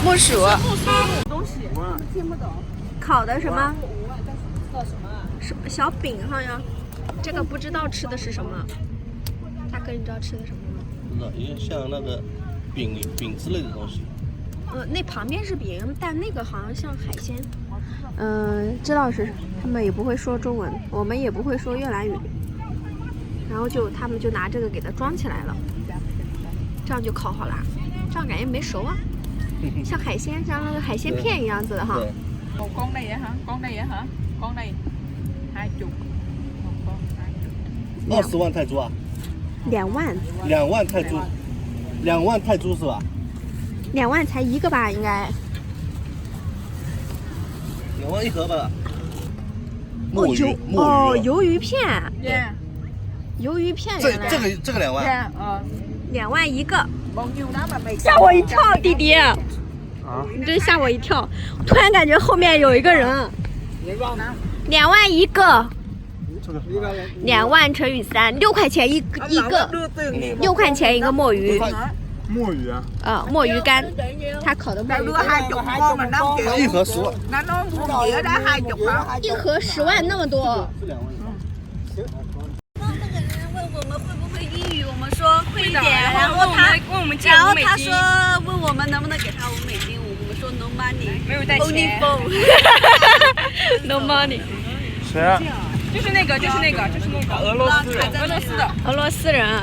木薯。东西听不懂。烤的什么？什么小饼好像？这个不知道吃的是什么。大哥，你知道吃的什么吗？不知道，因为像那个饼之类的东西。那旁边是饼，但那个好像像海鲜。知道是，他们也不会说中文，我们也不会说越南语。然后他们就拿这个给它装起来了，这样就烤好了。这样感觉没熟啊，像海鲜，像那个海鲜片一样子的哈。Một con này hả? Con này hả? Con này 20. 20万泰铢啊？2万。2万泰铢，2万泰铢是吧？2万才一个吧，应该。2万一盒吧。墨鱼。哦，鱿鱼片。Yeah. 鱿鱼片。这个2万。2万一个。吓我一跳，弟弟。你真吓我一跳！突然感觉后面有一个人。2万一个。2万乘以3，6块钱一个，6块钱一个墨鱼。墨鱼啊？墨鱼干，他烤的墨鱼干。一盒10万。一盒10万那么多。我们会不会英语，我们说会一点，然后他说问我们能不能给他5美金，我们说 no money， 没有带钱。No money。谁啊？就是那个俄罗斯人。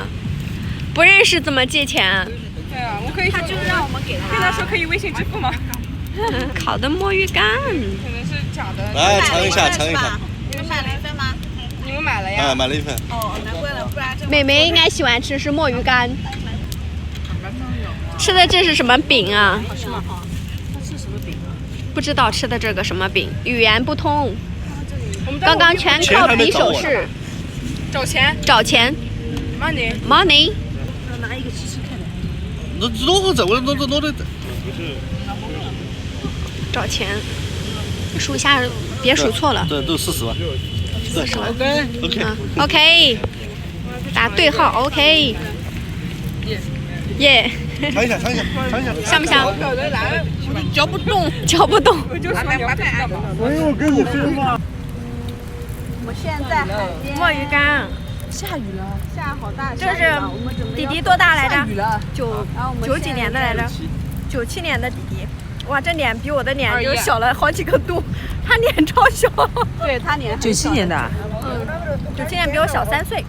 不认识怎么借钱？对啊，我可以。他就是让我们给他。跟他说可以微信支付吗？烤的墨鱼干。可能是假的。来尝一下。你们买了一份吗？你们买了呀？买了一份。哦，难怪了，不然这。妹妹应该喜欢吃是墨鱼干。吃的这是什么饼啊？好吃吗？它是什么饼啊？不知道吃的这个什么饼，语言不通。刚刚全靠比手势。找钱。Money。拿一个吃看。都走了，都得。找钱。数一下，别数错了。对，都40万。40万。OK。OK。打对号 OK。耶。尝一下。香不香？嚼不动。我有跟你说吗？我现在海边。墨鱼干。下雨了，下好大。这是弟弟多大来着？9几年的来着？97年的弟弟。哇，这脸比我的脸就小了好几个度，他脸超小。对他脸。97年的。97年比我小3岁。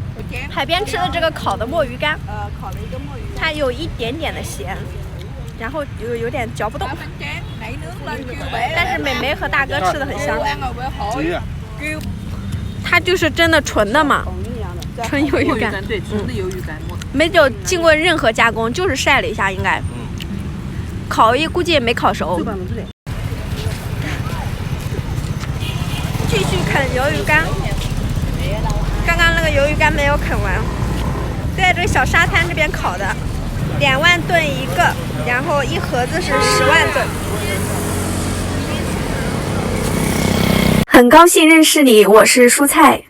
海边吃的这个烤的墨鱼干，烤了一个墨鱼。它有一点点的咸，然后有点嚼不动。但是美眉和大哥吃的很香。它就是真的纯的嘛。纯鱿鱼干，对，纯的鱿鱼干，没有经过任何加工，就是晒了一下，应该。烤估计也没烤熟。继续啃鱿鱼干，刚刚那个鱿鱼干没有啃完，在这个小沙滩这边烤的，2万吨一个，然后一盒子是10万吨。很高兴认识你，我是蔬菜。